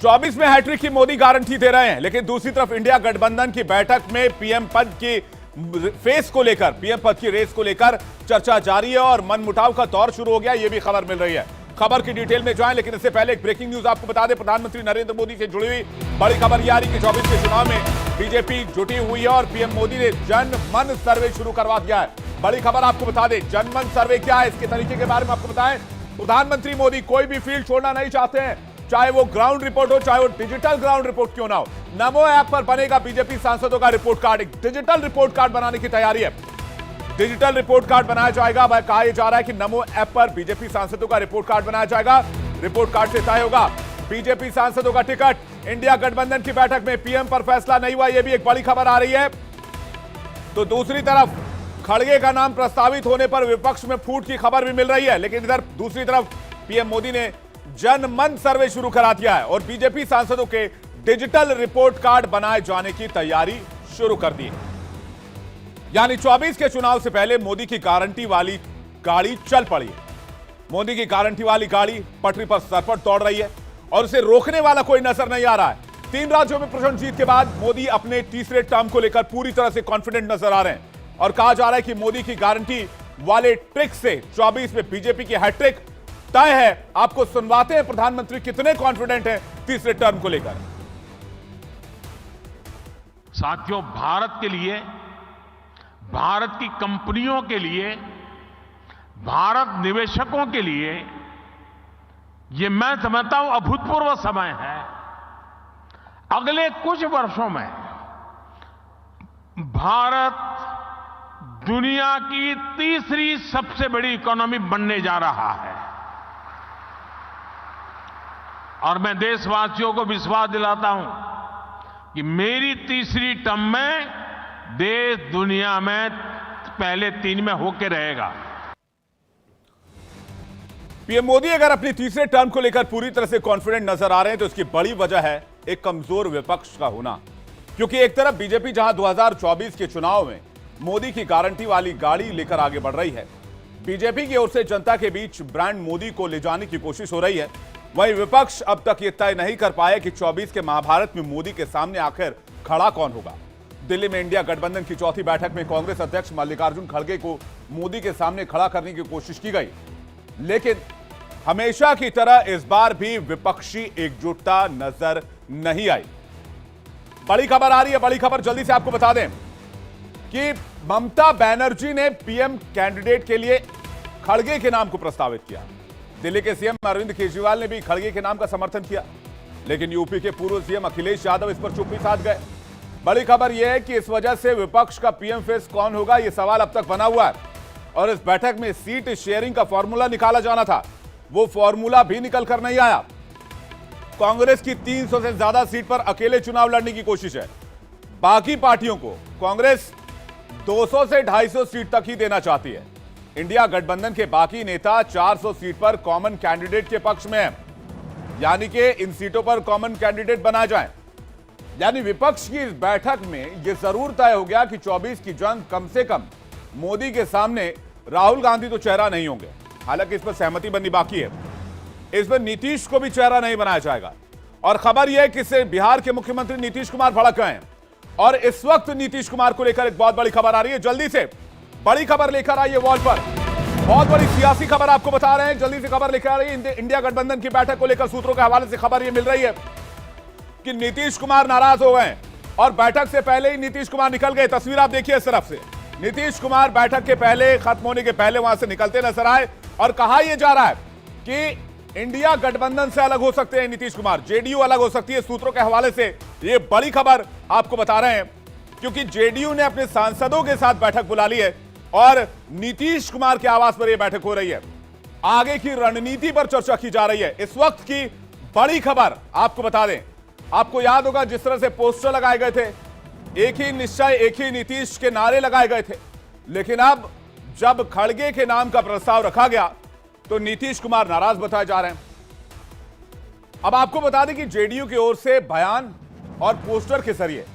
24 में हैट्रिक की मोदी गारंटी दे रहे हैं, लेकिन दूसरी तरफ इंडिया गठबंधन की बैठक में पीएम पद की फेस को लेकर, पीएम पद की रेस को लेकर चर्चा जारी है और मनमुटाव का दौर शुरू हो गया, यह भी खबर मिल रही है। खबर की डिटेल में जाएं, लेकिन इससे पहले एक ब्रेकिंग न्यूज आपको बता दें। प्रधानमंत्री नरेंद्र मोदी से जुड़ी हुई बड़ी खबर यह आ रही कि 24 के चुनाव में बीजेपी जुटी हुई है और पीएम मोदी ने जन मन सर्वे शुरू करवा दिया है। बड़ी खबर आपको बता दें, जनमन सर्वे क्या है, इसके तरीके के बारे में आपको बताएं। प्रधानमंत्री मोदी कोई भी फील्ड छोड़ना नहीं चाहते हैं, चाहे वो ग्राउंड रिपोर्ट हो, चाहे वो डिजिटल ग्राउंड रिपोर्ट क्यों ना हो। नमो ऐप पर बनेगा बीजेपी सांसदों का रिपोर्ट कार्ड, एक डिजिटल रिपोर्ट कार्ड बनाने की तैयारी है। डिजिटल रिपोर्ट कार्ड बनाया जाएगा। वह कहा जा रहा है कि नमो ऐप पर बीजेपी सांसदों का रिपोर्ट कार्ड बनाया जाएगा। रिपोर्ट कार्ड से तय होगा बीजेपी सांसदों का टिकट। इंडिया गठबंधन की बैठक में पीएम पर फैसला नहीं हुआ, यह भी एक बड़ी खबर आ रही है। तो दूसरी तरफ खड़गे का नाम प्रस्तावित होने पर विपक्ष में फूट की खबर भी मिल रही है, लेकिन इधर दूसरी तरफ पीएम मोदी ने जनमन सर्वे शुरू करा दिया है और बीजेपी सांसदों के डिजिटल रिपोर्ट कार्ड बनाए जाने की तैयारी शुरू कर दी है। यानी 24 के चुनाव से पहले मोदी की गारंटी वाली गाड़ी चल पड़ी है। मोदी की गारंटी वाली गाड़ी पटरी पर सरपट दौड़ रही है और उसे रोकने वाला कोई नजर नहीं आ रहा है। 3 राज्यों में प्रचंड जीत के बाद मोदी अपने तीसरे टर्म को लेकर पूरी तरह से कॉन्फिडेंट नजर आ रहे हैं और कहा जा रहा है कि मोदी की गारंटी वाले ट्रिक से 24 में बीजेपी की हैट्रिक तय है। आपको सुनवाते हैं प्रधानमंत्री कितने कॉन्फिडेंट हैं तीसरे टर्म को लेकर। साथियों, भारत के लिए, भारत की कंपनियों के लिए, भारत निवेशकों के लिए ये मैं समझता हूं अभूतपूर्व समय है। अगले कुछ वर्षों में भारत दुनिया की तीसरी सबसे बड़ी इकोनॉमी बनने जा रहा है और मैं देशवासियों को विश्वास दिलाता हूं कि मेरी तीसरी टर्म में देश दुनिया में पहले 3 में होके रहेगा। पीएम मोदी अगर अपनी तीसरे टर्म को लेकर पूरी तरह से कॉन्फिडेंट नजर आ रहे हैं तो इसकी बड़ी वजह है एक कमजोर विपक्ष का होना, क्योंकि एक तरफ बीजेपी जहां 2024 के चुनाव में मोदी की गारंटी वाली गाड़ी लेकर आगे बढ़ रही है, बीजेपी की ओर से जनता के बीच ब्रांड मोदी को ले जाने की कोशिश हो रही है, वहीं विपक्ष अब तक यह तय नहीं कर पाया कि 24 के महाभारत में मोदी के सामने आखिर खड़ा कौन होगा। दिल्ली में इंडिया गठबंधन की चौथी बैठक में कांग्रेस अध्यक्ष मल्लिकार्जुन खड़गे को मोदी के सामने खड़ा करने की कोशिश की गई, लेकिन हमेशा की तरह इस बार भी विपक्षी एकजुटता नजर नहीं आई। बड़ी खबर आ रही है, बड़ी खबर जल्दी से आपको बता दें कि ममता बनर्जी ने पीएम कैंडिडेट के लिए खड़गे के नाम को प्रस्तावित किया। दिल्ली के सीएम अरविंद केजरीवाल ने भी खड़गे के नाम का समर्थन किया, लेकिन यूपी के पूर्व सीएम अखिलेश यादव इस पर चुप्पी साध गए। बड़ी खबर यह है कि इस वजह से विपक्ष का पीएम फेस कौन होगा, यह सवाल अब तक बना हुआ है और इस बैठक में सीट शेयरिंग का फॉर्मूला निकाला जाना था, वो फॉर्मूला भी निकल कर नहीं आया। कांग्रेस की 300 से ज्यादा सीट पर अकेले चुनाव लड़ने की कोशिश है। बाकी पार्टियों को कांग्रेस 200 से 250 सीट तक ही देना चाहती है। इंडिया गठबंधन के बाकी नेता 400 सीट पर कॉमन कैंडिडेट के पक्ष में हैं, यानी कि इन सीटों पर कॉमन कैंडिडेट बनाए जाएं। यानी विपक्ष की इस बैठक में यह जरूर तय हो गया कि 24 की जंग कम से कम मोदी के सामने राहुल गांधी तो चेहरा नहीं होंगे, हालांकि इस पर सहमति बननी बाकी है। इस पर नीतीश को भी चेहरा नहीं बनाया जाएगा और खबर यह है कि इससे बिहार के मुख्यमंत्री नीतीश कुमार भड़क गए हैं और इस वक्त नीतीश कुमार को लेकर एक बहुत बड़ी खबर आ रही है। जल्दी से बड़ी खबर लेकर आइए वॉल पर, बहुत बड़ी सियासी खबर आपको बता रहे हैं। जल्दी से खबर लेकर आ रही है इंडिया गठबंधन की बैठक को लेकर। सूत्रों के हवाले से खबर यह मिल रही है कि नीतीश कुमार नाराज हो गए और बैठक से पहले ही नीतीश कुमार निकल गए। तस्वीर आप देखिए इस तरफ से, नीतीश कुमार बैठक के पहले, खत्म होने के पहले वहां से निकलते नजर आए और कहा यह जा रहा है कि इंडिया गठबंधन से अलग हो सकते हैं नीतीश कुमार, जेडीयू अलग हो सकती है। सूत्रों के हवाले से यह बड़ी खबर आपको बता रहे हैं, क्योंकि जेडीयू ने अपने सांसदों के साथ बैठक बुला ली है और नीतीश कुमार के आवास पर यह बैठक हो रही है। आगे की रणनीति पर चर्चा की जा रही है। इस वक्त की बड़ी खबर आपको बता दें, आपको याद होगा जिस तरह से पोस्टर लगाए गए थे, एक ही निश्चय एक ही नीतीश के नारे लगाए गए थे, लेकिन अब जब खड़गे के नाम का प्रस्ताव रखा गया तो नीतीश कुमार नाराज बताए जा रहे हैं। अब आपको बता दें कि जेडीयू की ओर से बयान और पोस्टर के जरिए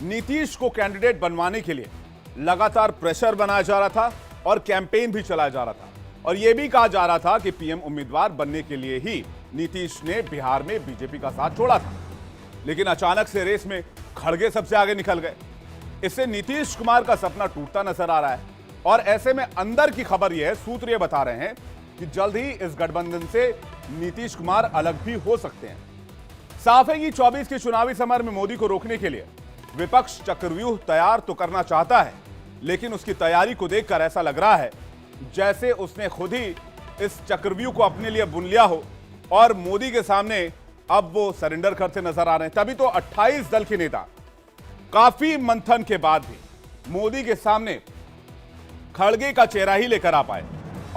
नीतीश को कैंडिडेट बनवाने के लिए लगातार प्रेशर बनाया जा रहा था और कैंपेन भी चलाया जा रहा था और यह भी कहा जा रहा था कि पीएम उम्मीदवार बनने के लिए ही नीतीश ने बिहार में बीजेपी का साथ छोड़ा था, लेकिन अचानक से रेस में खड़गे सबसे आगे निकल गए। इससे नीतीश कुमार का सपना टूटता नजर आ रहा है और ऐसे में अंदर की खबर यह है, सूत्र ये बता रहे हैं कि जल्द ही इस गठबंधन से नीतीश कुमार अलग भी हो सकते हैं। साफ है कि 24 के चुनावी समर में मोदी को रोकने के लिए विपक्ष चक्रव्यूह तैयार तो करना चाहता है, लेकिन उसकी तैयारी को देखकर ऐसा लग रहा है जैसे उसने खुद ही इस चक्रव्यूह को अपने लिए बुन लिया हो और मोदी के सामने अब वो सरेंडर करते नजर आ रहे हैं। तभी तो 28 दल के नेता काफी मंथन के बाद भी मोदी के सामने खड़गे का चेहरा ही लेकर आ पाए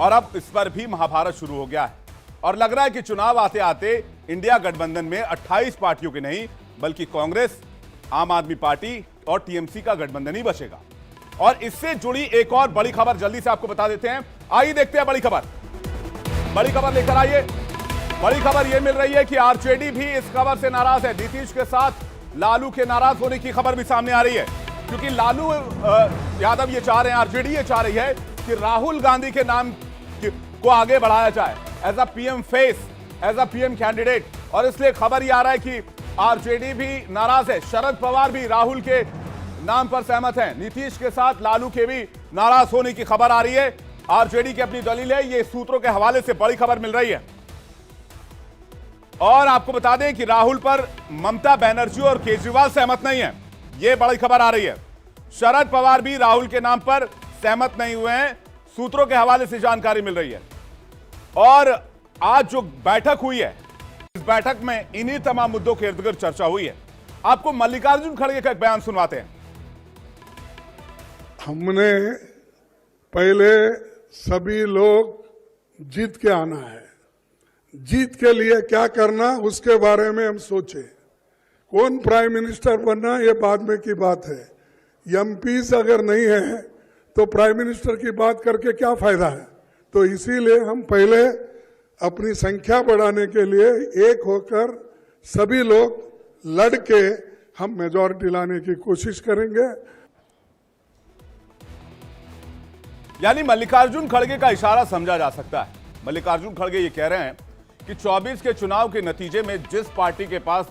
और अब इस पर भी महाभारत शुरू हो गया है और लग रहा है कि चुनाव आते आते इंडिया गठबंधन में 28 पार्टियों के नहीं बल्कि कांग्रेस, आम आदमी पार्टी और टीएमसी का गठबंधन ही बचेगा। और इससे जुड़ी एक और बड़ी खबर जल्दी से आपको बता देते हैं। आइए देखते हैं बड़ी खबर लेकर आइए। बड़ी खबर यह मिल रही है कि आरजेडी भी इस खबर से नाराज है। नीतीश के साथ लालू के नाराज होने की खबर भी सामने आ रही है, क्योंकि लालू यादव ये चाह रहे हैं, आरजेडी ये चाह रही है कि राहुल गांधी के नाम को आगे बढ़ाया जाए as a PM face, as a PM candidate. और इसलिए खबर ये आ रहा है कि आरजेडी भी नाराज है। शरद पवार भी राहुल के नाम पर सहमत हैं। नीतीश के साथ लालू के भी नाराज होने की खबर आ रही है। आरजेडी की अपनी दलील है, ये सूत्रों के हवाले से बड़ी खबर मिल रही है। और आपको बता दें कि राहुल पर ममता बनर्जी और केजरीवाल सहमत नहीं है, यह बड़ी खबर आ रही है। शरद पवार भी राहुल के नाम पर सहमत नहीं हुए हैं, सूत्रों के हवाले से जानकारी मिल रही है। और आज जो बैठक हुई है, इस बैठक में इन्हीं तमाम मुद्दों के इर्द गिर्द चर्चा हुई है। आपको मल्लिकार्जुन खड़गे का एक बयान सुनवाते हैं। हमने पहले सभी लोग जीत के आना है, जीत के लिए क्या करना उसके बारे में हम सोचे। कौन प्राइम मिनिस्टर बनना ये बाद में की बात है। एमपीज अगर नहीं है तो प्राइम मिनिस्टर की बात करके क्या फायदा है। तो इसीलिए हम पहले अपनी संख्या बढ़ाने के लिए एक होकर सभी लोग लड़के हम मेजॉरिटी लाने की कोशिश करेंगे। यानी मल्लिकार्जुन खड़गे का इशारा समझा जा सकता है। मल्लिकार्जुन खड़गे ये कह रहे हैं कि 24 के चुनाव के नतीजे में जिस पार्टी के पास